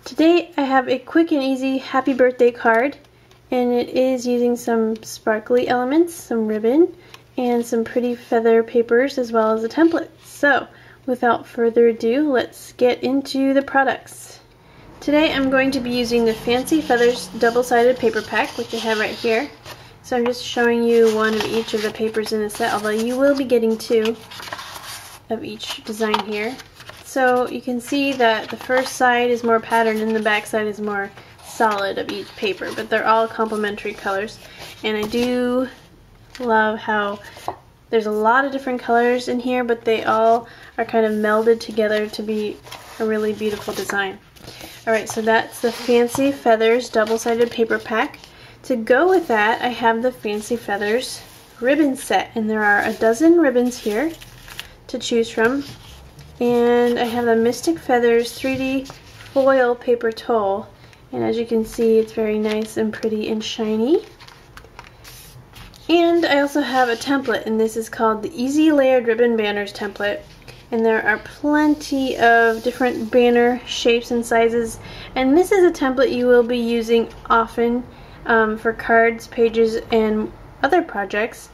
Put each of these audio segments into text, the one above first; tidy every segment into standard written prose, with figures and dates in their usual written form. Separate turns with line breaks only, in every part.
Today I have a quick and easy happy birthday card, and it is using some sparkly elements, some ribbon, and some pretty feather papers as well as a template. So without further ado, let's get into the products. Today I'm going to be using the Fancy Feathers double-sided paper pack, which I have right here. So I'm just showing you one of each of the papers in the set, although you will be getting two of each design here. So you can see that the first side is more patterned and the back side is more solid of each paper, but they're all complementary colors. And I do love how there's a lot of different colors in here, but they all are kind of melded together to be a really beautiful design. Alright, so that's the Fancy Feathers double-sided paper pack. To go with that, I have the Fancy Feathers ribbon set, and there are a dozen ribbons here to choose from. And I have the Mystic Feathers 3D foil paper Tole, and as you can see, it's very nice and pretty and shiny. And I also have a template, and this is called the Easy Layered Ribbon Banners template. And there are plenty of different banner shapes and sizes, and this is a template you will be using often for cards, pages, and other projects,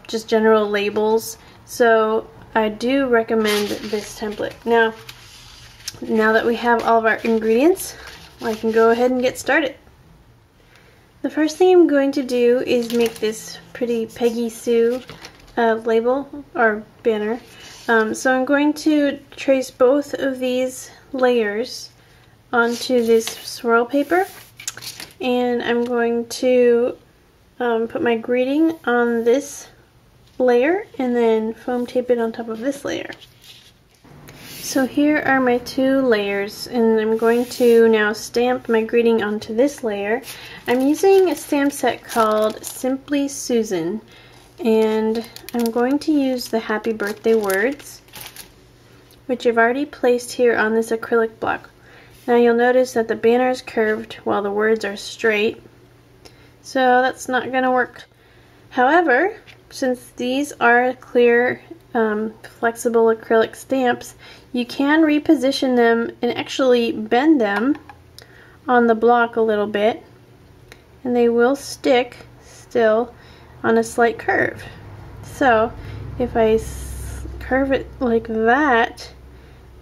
just general labels. So I do recommend this template. Now that we have all of our ingredients, I can go ahead and get started. The first thing I'm going to do is make this pretty Peggy Sue label or banner. So I'm going to trace both of these layers onto this swirl paper, and I'm going to put my greeting on this layer and then foam tape it on top of this layer. So here are my two layers, and I'm going to now stamp my greeting onto this layer. I'm using a stamp set called Simply Susan, and I'm going to use the happy birthday words, which I've already placed here on this acrylic block. Now you'll notice that the banner is curved while the words are straight, so that's not going to work. However, since these are clear, flexible acrylic stamps, you can reposition them and actually bend them on the block a little bit, and they will stick still on a slight curve. So if I curve it like that,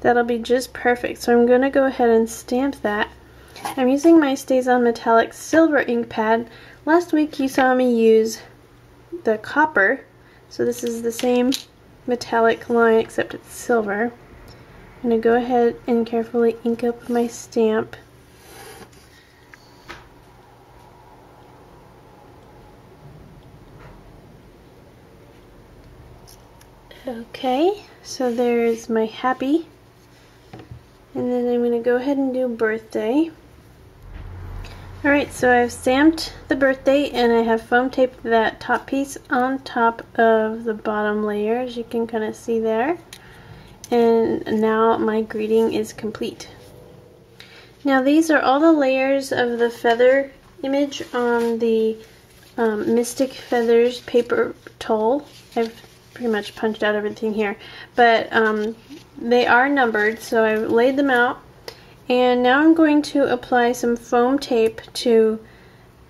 that'll be just perfect. So I'm going to go ahead and stamp that. I'm using my StazOn Metallic Silver ink pad. Last week you saw me use the copper, so this is the same metallic line except it's silver. I'm going to go ahead and carefully ink up my stamp. Okay, so there's my happy, and then I'm going to go ahead and do birthday. Alright, so I've stamped the birthday, and I have foam taped that top piece on top of the bottom layer, as you can kind of see there. And now my greeting is complete. Now these are all the layers of the feather image on the Mystic Feathers paper Tole. I've pretty much punched out everything here, but they are numbered, so I've laid them out. And now I'm going to apply some foam tape to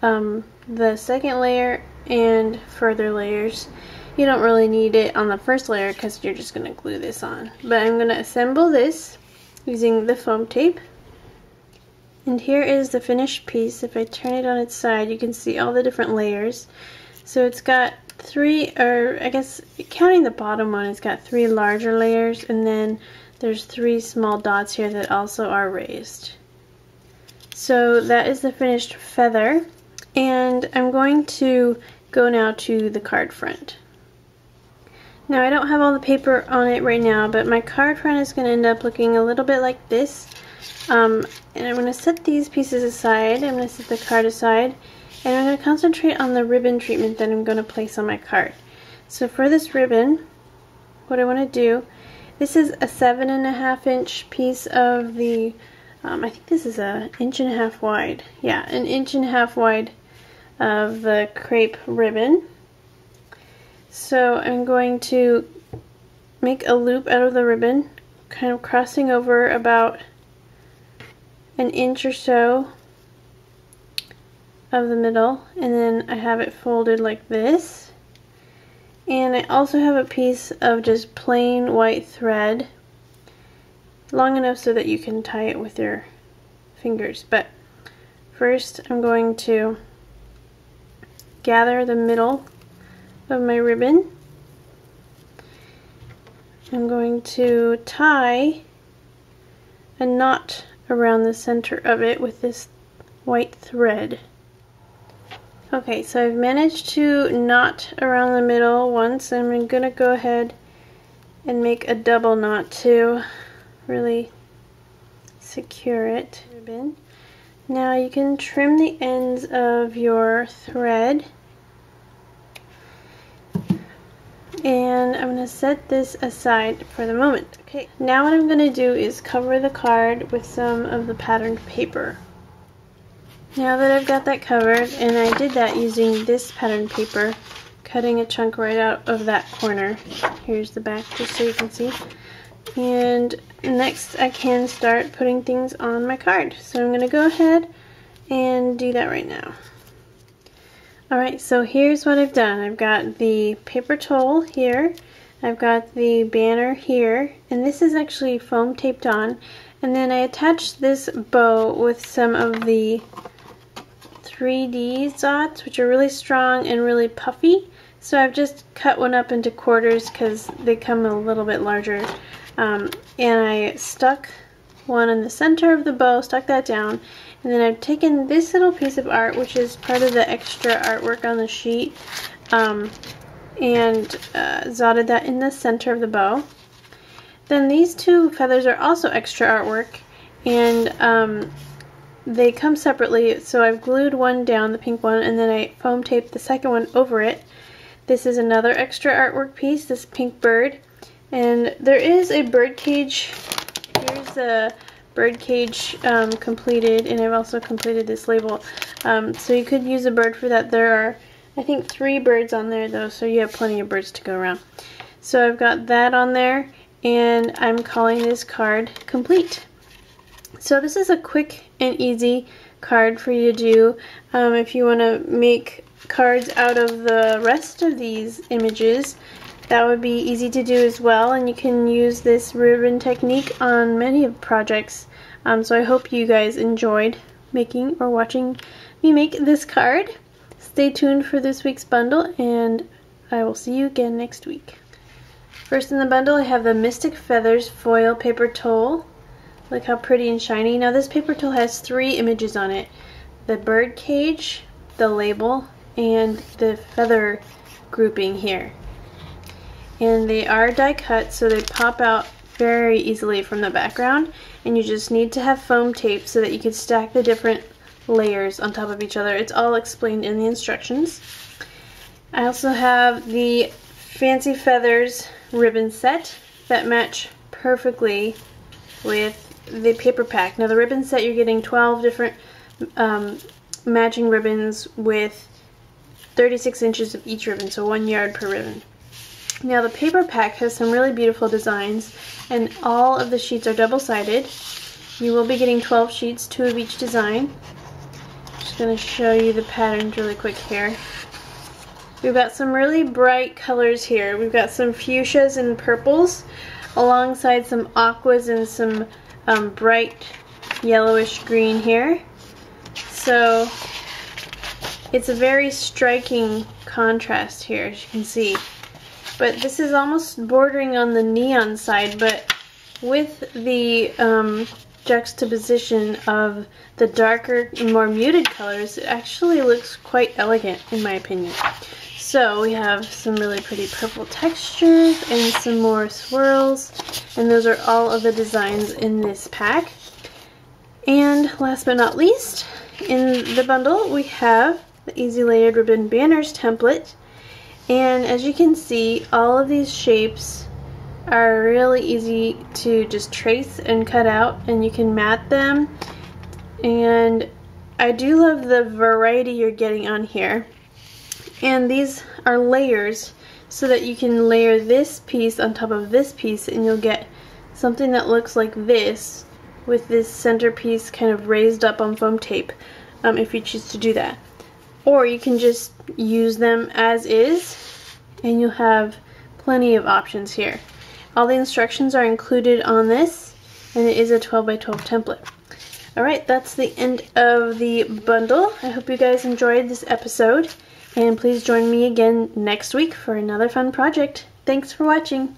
the second layer and further layers. You don't really need it on the first layer because you're just going to glue this on. But I'm going to assemble this using the foam tape. And here is the finished piece. If I turn it on its side, you can see all the different layers. So it's got three, or I guess counting the bottom one, it's got three larger layers, and then there's three small dots here that also are raised. So that is the finished feather, and I'm going to go now to the card front. Now I don't have all the paper on it right now, but my card front is going to end up looking a little bit like this. And I'm going to set these pieces aside. I'm going to set the card aside, and I'm going to concentrate on the ribbon treatment that I'm going to place on my card. So for this ribbon, what I want to do, this is a 7.5 inch piece of the, I think this is an 1.5 inches wide. Yeah, an 1.5 inches wide of the crepe ribbon. So I'm going to make a loop out of the ribbon, kind of crossing over about an inch or so of the middle, and then I have it folded like this. And I also have a piece of just plain white thread, long enough so that you can tie it with your fingers. But first I'm going to gather the middle of my ribbon. I'm going to tie a knot around the center of it with this white thread. Okay, so I've managed to knot around the middle once, and I'm going to go ahead and make a double knot to really secure it. Ribbon. Now you can trim the ends of your thread, and I'm going to set this aside for the moment. Okay, now what I'm going to do is cover the card with some of the patterned paper. Now that I've got that covered, and I did that using this patterned paper, cutting a chunk right out of that corner. Here's the back just so you can see. And next I can start putting things on my card. So I'm going to go ahead and do that right now. Alright, so here's what I've done. I've got the paper towel here, I've got the banner here, and this is actually foam taped on. And then I attached this bow with some of the 3D dots, which are really strong and really puffy. So I've just cut one up into quarters because they come a little bit larger. And I stuck one in the center of the bow, stuck that down, and then I've taken this little piece of art, which is part of the extra artwork on the sheet, and dotted that in the center of the bow. Then these two feathers are also extra artwork, and they come separately, so I've glued one down, the pink one, and then I foam taped the second one over it. This is another extra artwork piece, this pink bird. And there is a bird cage. Here's the bird cage completed, and I've also completed this label. So you could use a bird for that. There are, I think, 3 birds on there though, so you have plenty of birds to go around. So I've got that on there, and I'm calling this card complete. So this is a quick and easy card for you to do. If you want to make cards out of the rest of these images, that would be easy to do as well, and you can use this ribbon technique on many projects. So I hope you guys enjoyed making or watching me make this card. Stay tuned for this week's bundle, and I will see you again next week. First in the bundle I have the Mystic Feathers foil paper towel. Look how pretty and shiny. Now this paper towel has 3 images on it. The bird cage, the label, and the feather grouping here. And they are die cut, so they pop out very easily from the background, and you just need to have foam tape so that you can stack the different layers on top of each other. It's all explained in the instructions. I also have the Fancy Feathers ribbon set that match perfectly with the paper pack. Now the ribbon set, you're getting 12 different matching ribbons with 36 inches of each ribbon, so 1 yard per ribbon. Now the paper pack has some really beautiful designs, and all of the sheets are double-sided. You will be getting 12 sheets, 2 of each design. Just going to show you the patterns really quick here. We've got some really bright colors here. We've got some fuchsias and purples alongside some aquas and some bright yellowish green here. So it's a very striking contrast here, as you can see. But this is almost bordering on the neon side, but with the juxtaposition of the darker and more muted colors, it actually looks quite elegant in my opinion. So we have some really pretty purple textures and some more swirls, and those are all of the designs in this pack. And last but not least, in the bundle we have the Easy Layered Ribbon Banners template. And as you can see, all of these shapes are really easy to just trace and cut out, and you can mat them. And I do love the variety you're getting on here. And these are layers so that you can layer this piece on top of this piece, and you'll get something that looks like this with this centerpiece kind of raised up on foam tape, if you choose to do that. Or you can just use them as is, and you'll have plenty of options here. All the instructions are included on this, and it is a 12 by 12 template. Alright, that's the end of the bundle. I hope you guys enjoyed this episode, and please join me again next week for another fun project. Thanks for watching.